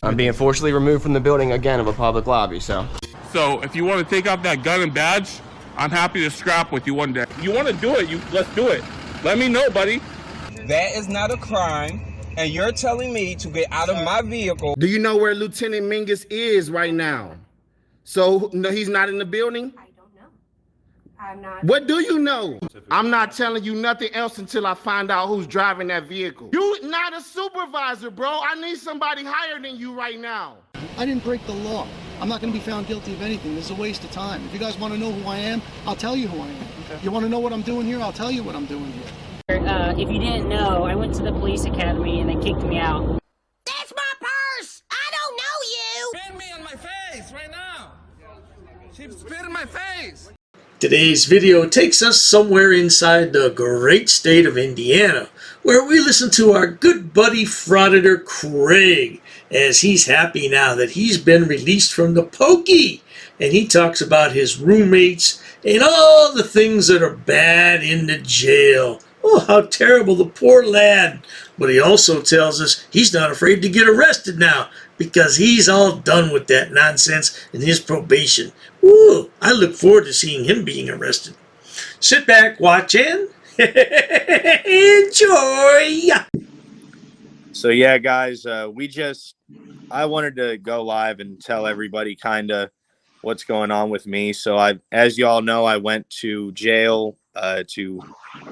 I'm being forcibly removed from the building again of a public lobby, so. So if you want to take out that gun and badge, I'm happy to scrap with you one day. You want to do it, let's do it. Let me know, buddy. That is not a crime, and you're telling me to get out of my vehicle. Do you know where Lieutenant Mingus is right now? So, no, he's not in the building? I don't know. I'm not. What do you know? I'm not telling you nothing else until I find out who's driving that vehicle. You not a supervisor, bro. I need somebody higher than you right now. I didn't break the law. I'm not going to be found guilty of anything. This is a waste of time. If you guys want to know who I am, I'll tell you who I am. Okay. You want to know what I'm doing here? I'll tell you what I'm doing here. If you didn't know, I went to the police academy and they kicked me out. That's my purse! I don't know you! Spit me in my face right now! She spit in my face! Today's video takes us somewhere inside the great state of Indiana, where we listen to our good buddy Frauditor Craig, as he's happy now that he's been released from the pokey, and he talks about his roommates and all the things that are bad in the jail. Oh, how terrible, the poor lad. But he also tells us he's not afraid to get arrested now because he's all done with that nonsense in his probation. Ooh, I look forward to seeing him being arrested. Sit back, watch, and enjoy. So yeah, guys, I wanted to go live and tell everybody kind of what's going on with me. So as y'all know, I went to jail to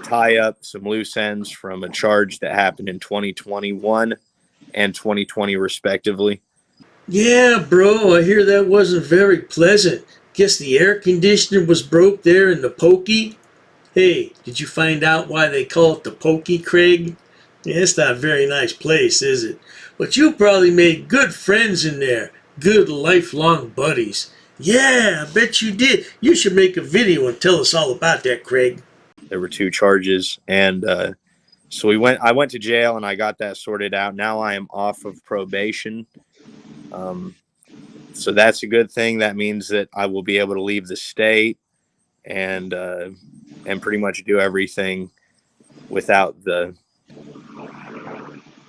tie up some loose ends from a charge that happened in 2021 and 2020 respectively. Yeah, bro, I hear that wasn't very pleasant. Guess the air conditioner was broke there in the pokey. Hey, did you find out why they call it the pokey, Craig? Yeah, it's not a very nice place, is it? But you probably made good friends in there. Good lifelong buddies. Yeah, I bet you did. You should make a video and tell us all about that, Craig. There were 2 charges, and so I went to jail and I got that sorted out. Now I am off of probation. So that's a good thing. That means that I will be able to leave the state and pretty much do everything without the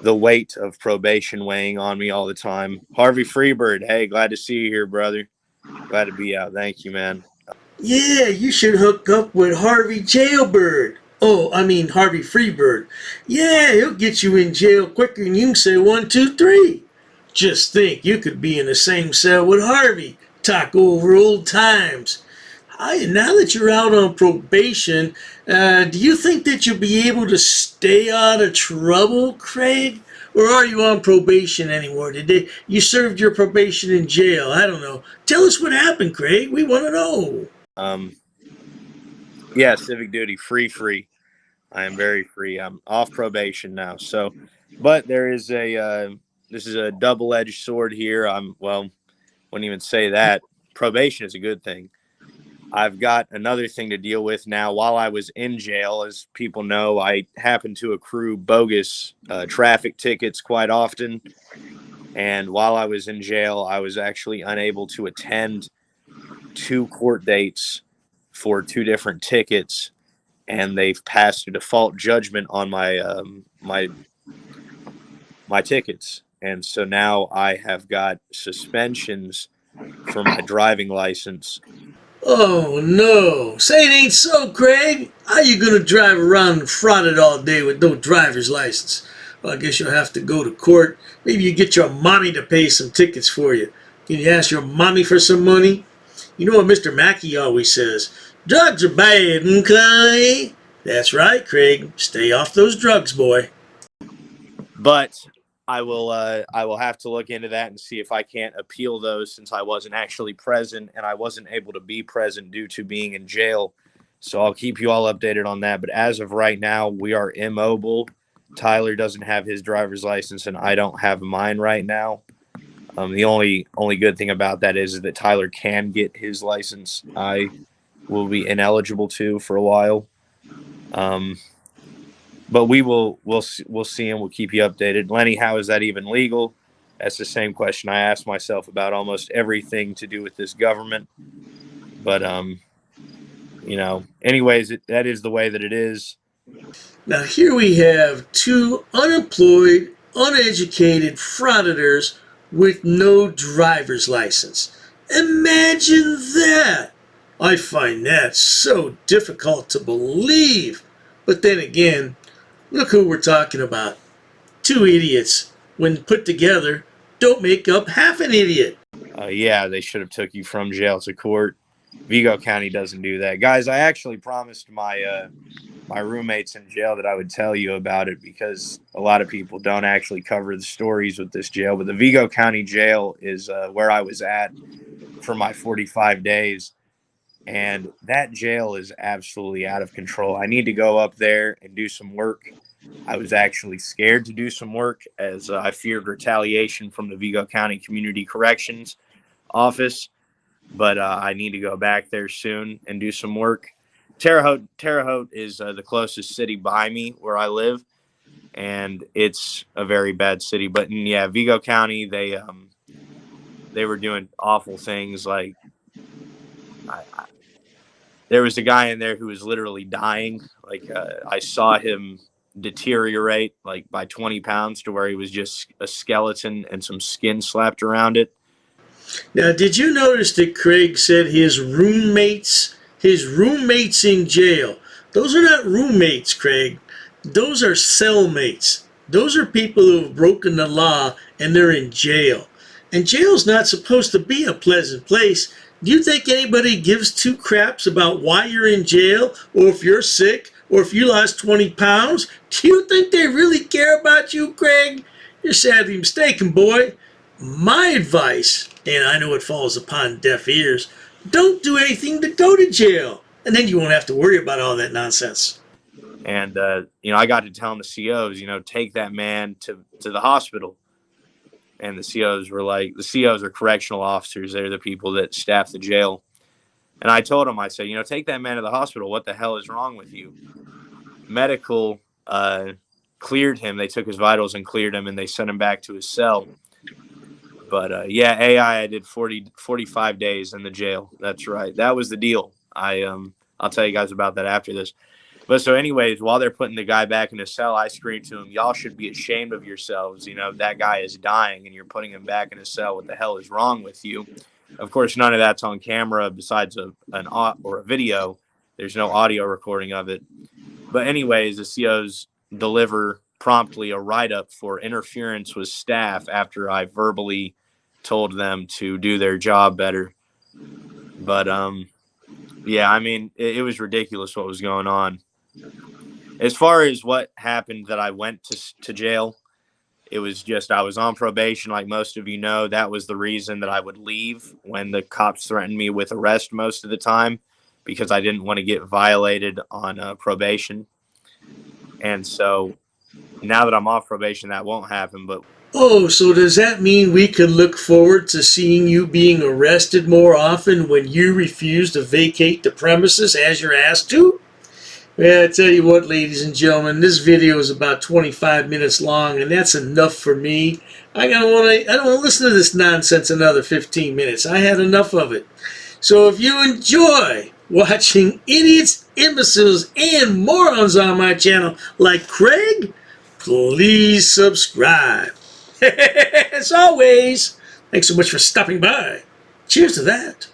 weight of probation weighing on me all the time. Harvey Freebird, hey, glad to see you here, brother. Glad to be out. Thank you, man. Yeah, you should hook up with Harvey Jailbird. Oh, I mean Harvey Freebird. Yeah, he'll get you in jail quicker than you can say 1, 2, 3. Just think, you could be in the same cell with Harvey. Talk over old times. Now that you're out on probation, do you think that you'll be able to stay out of trouble, Craig? Or are you on probation anymore? You served your probation in jail? I don't know. Tell us what happened, Craig. We want to know. Yeah, civic duty, free. I am very free. I'm off probation now. So, but there is this is a double-edged sword here. Wouldn't even say that. Probation is a good thing. I've got another thing to deal with now. While I was in jail, as people know, I happened to accrue bogus traffic tickets quite often. And while I was in jail, I was actually unable to attend 2 court dates for 2 different tickets. And they've passed a default judgment on my my tickets. And so now I have got suspensions for my driving license. Oh, no. Say it ain't so, Craig. How you going to drive around and fraud all day with no driver's license? Well, I guess you'll have to go to court. Maybe you get your mommy to pay some tickets for you. Can you ask your mommy for some money? You know what Mr. Mackey always says? Drugs are bad, okay? That's right, Craig. Stay off those drugs, boy. But I will have to look into that and see if I can't appeal those, since I wasn't actually present and I wasn't able to be present due to being in jail. So I'll keep you all updated on that. But as of right now, we are immobile. Tyler doesn't have his driver's license and I don't have mine right now. The only good thing about that is that Tyler can get his license. I will be ineligible to for a while. But we'll see and we'll keep you updated. Lenny, how is that even legal? That's the same question I ask myself about almost everything to do with this government. But anyways, that is the way that it is. Now here we have 2 unemployed, uneducated frauditors with no driver's license. Imagine that! I find that so difficult to believe. But then again, look who we're talking about. Two idiots, when put together, don't make up half an idiot. Yeah, they should have took you from jail to court. Vigo County doesn't do that. Guys, I actually promised my my roommates in jail that I would tell you about it, because a lot of people don't actually cover the stories with this jail. But the Vigo County Jail is where I was at for my 45 days. And that jail is absolutely out of control. I need to go up there and do some work. I was actually scared to do some work, as I feared retaliation from the Vigo County Community Corrections Office. But I need to go back there soon and do some work. Terre Haute is the closest city by me where I live, and it's a very bad city. But yeah, Vigo County, they were doing awful things. Like there was a guy in there who was literally dying. Like I saw him deteriorate like by 20 pounds to where he was just a skeleton and some skin slapped around it. Now, did you notice that Craig said his roommates in jail? Those are not roommates, Craig. Those are cellmates. Those are people who have broken the law and they're in jail. And jail's not supposed to be a pleasant place. Do you think anybody gives two craps about why you're in jail, or if you're sick, or if you lost 20 pounds? Do you think they really care about you, Craig? You're sadly mistaken, boy. My advice, and I know it falls upon deaf ears, don't do anything to go to jail, and then you won't have to worry about all that nonsense. And I got to telling the COs, take that man to the hospital. And the COs were like, the COs are correctional officers. They're the people that staff the jail. And I told them, I said, take that man to the hospital. What the hell is wrong with you? Medical cleared him. They took his vitals and cleared him, and they sent him back to his cell. But yeah, I did 45 days in the jail. That's right. That was the deal. I'll tell you guys about that after this. But so anyways, while they're putting the guy back in his cell, I screamed to him, y'all should be ashamed of yourselves. That guy is dying and you're putting him back in his cell. What the hell is wrong with you? Of course, none of that's on camera besides a video. There's no audio recording of it. But anyways, the COs deliver promptly a write-up for interference with staff after I verbally told them to do their job better. But, yeah, I mean, it was ridiculous what was going on. As far as what happened that I went to jail, it was just I was on probation, like most of you know. That was the reason that I would leave when the cops threatened me with arrest most of the time, because I didn't want to get violated on probation. And so now that I'm off probation, that won't happen. But Oh, so does that mean we could look forward to seeing you being arrested more often when you refuse to vacate the premises as you're asked to? Well, I tell you what, ladies and gentlemen, this video is about 25 minutes long, and that's enough for me. I don't want to listen to this nonsense another 15 minutes. I had enough of it. So if you enjoy watching idiots, imbeciles, and morons on my channel like Craig, please subscribe. As always, thanks so much for stopping by. Cheers to that.